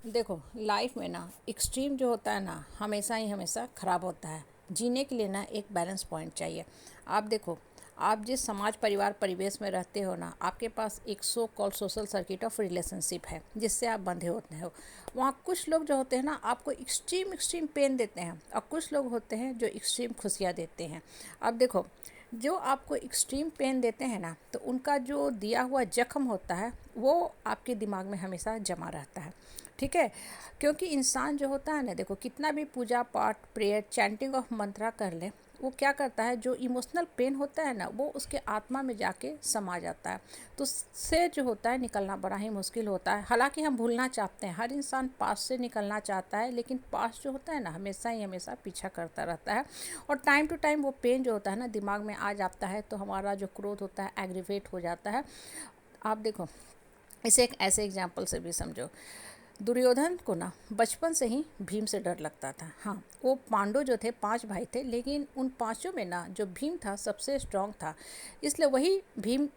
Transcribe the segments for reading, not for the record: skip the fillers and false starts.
देखो, लाइफ में ना एक्सट्रीम जो होता है ना हमेशा ही हमेशा ख़राब होता है। जीने के लिए ना एक बैलेंस पॉइंट चाहिए। आप देखो, आप जिस समाज परिवार परिवेश में रहते हो ना, आपके पास एक so called social circuit of relationship है जिससे आप बंधे होते हो। वहाँ कुछ लोग जो होते हैं ना आपको एक्सट्रीम एक्सट्रीम पेन देते हैं और कुछ लोग होते हैं जो एक्सट्रीम खुशियाँ देते हैं। अब देखो, जो आपको एक्सट्रीम पेन देते हैं ना तो उनका जो दिया हुआ जख्म होता है वो आपके दिमाग में हमेशा जमा रहता है। ठीक है, क्योंकि इंसान जो होता है ना, देखो कितना भी पूजा पाठ प्रेयर चैंटिंग ऑफ मंत्रा कर ले, वो क्या करता है, जो इमोशनल पेन होता है ना वो उसके आत्मा में जाके समा जाता है। तो उससे जो होता है निकलना बड़ा ही मुश्किल होता है। हालांकि हम भूलना चाहते हैं, हर इंसान पास से निकलना चाहता है, लेकिन पास जो होता है ना हमेशा ही हमेशा पीछा करता रहता है। और टाइम टू टाइम वो पेन जो होता है ना दिमाग में आ जाता है, तो हमारा जो क्रोध होता है एग्रीवेट हो जाता है। आप देखो, इसे एक ऐसे एग्जाम्पल से भी समझो। दुर्योधन को ना बचपन से ही भीम से डर लगता था। हाँ, वो पांडव जो थे 5 भाई थे, लेकिन उन पांचों में ना जो भीम था सबसे स्ट्रांग था। इसलिए वही भीम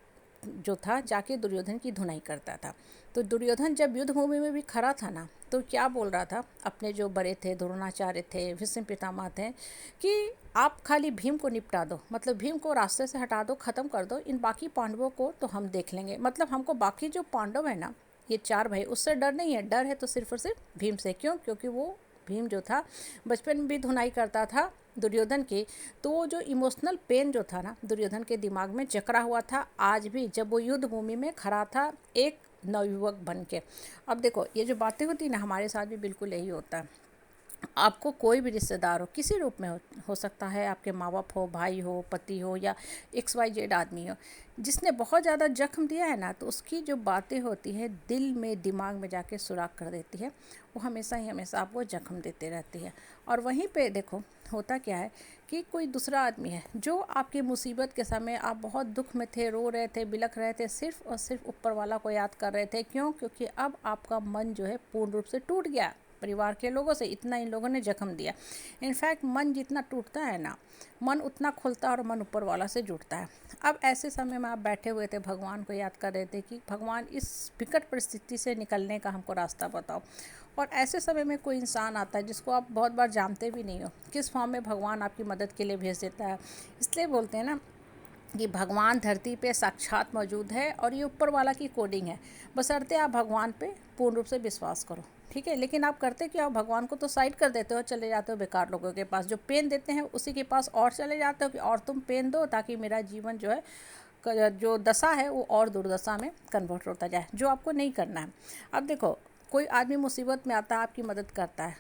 जो था जाके दुर्योधन की धुनाई करता था। तो दुर्योधन जब युद्ध भूमि में भी खड़ा था ना तो क्या बोल रहा था, अपने जो बड़े थे द्रोणाचार्य थे भीष्म पितामह थे, कि आप खाली भीम को निपटा दो, मतलब भीम को रास्ते से हटा दो, ख़त्म कर दो, इन बाकी पांडवों को तो हम देख लेंगे। मतलब हमको बाकी जो पांडव है ना, ये 4 भाई, उससे डर नहीं है, डर है तो सिर्फ और सिर्फ भीम से। क्यों? क्योंकि वो भीम जो था बचपन में भी धुनाई करता था दुर्योधन की। तो वो जो इमोशनल पेन जो था ना दुर्योधन के दिमाग में जकड़ा हुआ था आज भी, जब वो युद्ध भूमि में खड़ा था एक नवयुवक बन के। अब देखो, ये जो बातें होती है ना हमारे साथ भी बिल्कुल यही होता है। आपको कोई भी रिश्तेदार हो, किसी रूप में हो सकता है, आपके माँ बाप हो, भाई हो, पति हो, या XYZ आदमी हो, जिसने बहुत ज़्यादा जख्म दिया है ना, तो उसकी जो बातें होती है दिल में दिमाग में जाके सुराख कर देती है। वो हमेशा ही हमेशा आपको जख्म देते रहती है। और वहीं पे देखो होता क्या है कि कोई दूसरा आदमी है जो आपकी मुसीबत के समय आप बहुत दुख में थे, रो रहे थे, बिलख रहे थे, सिर्फ और सिर्फ ऊपर वाला को याद कर रहे थे। क्यों? क्योंकि अब आपका मन जो है पूर्ण रूप से टूट गया परिवार के लोगों से, इतना इन लोगों ने जख्म दिया। इनफैक्ट मन जितना टूटता है ना, मन उतना खुलता है और मन ऊपर वाला से जुड़ता है। अब ऐसे समय में आप बैठे हुए थे, भगवान को याद कर रहे थे कि भगवान इस विकट परिस्थिति से निकलने का हमको रास्ता बताओ। और ऐसे समय में कोई इंसान आता है जिसको आप बहुत बार जानते भी नहीं हो, किस फॉर्म में भगवान आपकी मदद के लिए भेज देता है। इसलिए बोलते हैं ना कि भगवान धरती पे साक्षात मौजूद है और ये ऊपर वाला की कोडिंग है, बशर्ते आप भगवान पे पूर्ण रूप से विश्वास करो। ठीक है, लेकिन आप करते क्या हो, भगवान को तो साइड कर देते हो, चले जाते हो बेकार लोगों के पास जो पेन देते हैं उसी के पास, और चले जाते हो कि और तुम पेन दो ताकि मेरा जीवन जो है जो दशा है वो और दुर्दशा में कन्वर्ट होता जाए, जो आपको नहीं करना है। अब देखो, कोई आदमी मुसीबत में आता है, आपकी मदद करता है,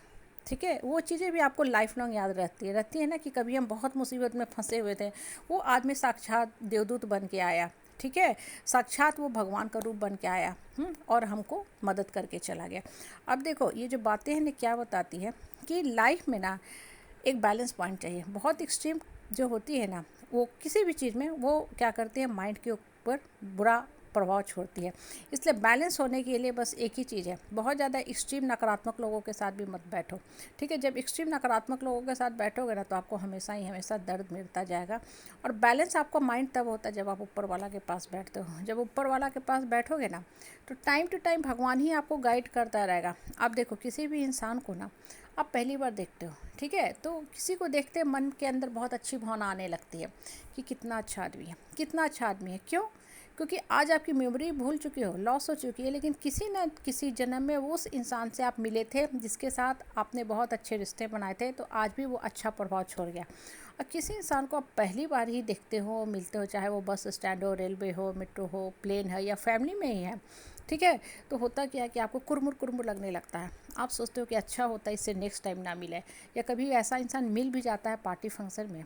ठीक है, वो चीज़ें भी आपको लाइफ लॉन्ग याद रहती है ना, कि कभी हम बहुत मुसीबत में फंसे हुए थे, वो आदमी साक्षात देवदूत बन के आया। ठीक है, साक्षात वो भगवान का रूप बन के आया, और हमको मदद करके चला गया। अब देखो, ये जो बातें हैं ना क्या बताती है कि लाइफ में ना एक बैलेंस पॉइंट चाहिए। बहुत एक्सट्रीम जो होती है ना वो किसी भी चीज़ में वो क्या करती है, माइंड के ऊपर बुरा प्रभाव छोड़ती है। इसलिए बैलेंस होने के लिए बस एक ही चीज़ है, बहुत ज़्यादा एक्सट्रीम नकारात्मक लोगों के साथ भी मत बैठो। ठीक है, जब एक्सट्रीम नकारात्मक लोगों के साथ बैठोगे ना तो आपको हमेशा ही हमेशा दर्द मिलता जाएगा। और बैलेंस आपका माइंड तब होता है जब आप ऊपर वाला के पास बैठते हो। जब ऊपर वाला के पास बैठोगे ना तो टाइम टू टाइम भगवान ही आपको गाइड करता रहेगा। आप देखो, किसी भी इंसान को ना आप पहली बार देखते हो, ठीक है, तो किसी को देखते मन के अंदर बहुत अच्छी भावना आने लगती है कि कितना अच्छा आदमी है, कितना अच्छा आदमी है। क्यों? क्योंकि आज आपकी मेमोरी भूल चुकी हो, लॉस हो चुकी है, लेकिन किसी न किसी जन्म में उस इंसान से आप मिले थे जिसके साथ आपने बहुत अच्छे रिश्ते बनाए थे, तो आज भी वो अच्छा प्रभाव छोड़ गया। और किसी इंसान को आप पहली बार ही देखते हो, मिलते हो, चाहे वो बस स्टैंड हो, रेलवे हो, मेट्रो हो, प्लेन है, या फैमिली में ही है, ठीक है, तो होता क्या है कि आपको कुरमुर कुरमुर लगने लगता है। आप सोचते हो कि अच्छा होता है इससे नेक्स्ट टाइम ना मिले। या कभी ऐसा इंसान मिल भी जाता है पार्टी फंक्शन में,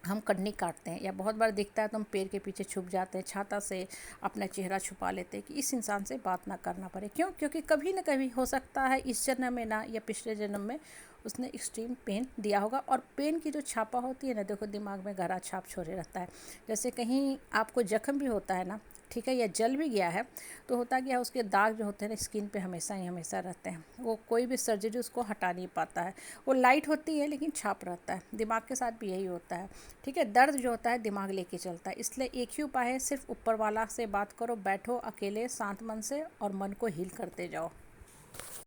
हम कन्नी काटते हैं, या बहुत बार दिखता है तो हम पेड़ के पीछे छुप जाते हैं, छाता से अपना चेहरा छुपा लेते हैं कि इस इंसान से बात ना करना पड़े। क्यों? क्योंकि कभी ना कभी हो सकता है इस जन्म में ना, या पिछले जन्म में उसने एक्सट्रीम पेन दिया होगा। और पेन की जो छापा होती है ना, देखो दिमाग में गहरा छाप छोड़े रहता है। जैसे कहीं आपको जख्म भी होता है ना, ठीक है, या जल भी गया है, तो होता क्या है, उसके दाग जो होते हैं ना स्किन पे हमेशा ही हमेशा रहते हैं। वो कोई भी सर्जरी उसको हटा नहीं पाता है। वो लाइट होती है लेकिन छाप रहता है। दिमाग के साथ भी यही होता है। ठीक है, दर्द जो होता है दिमाग लेके चलता है। इसलिए एक ही उपाय है, सिर्फ ऊपर वाला से बात करो, बैठो अकेले शांत मन से और मन को हील करते जाओ।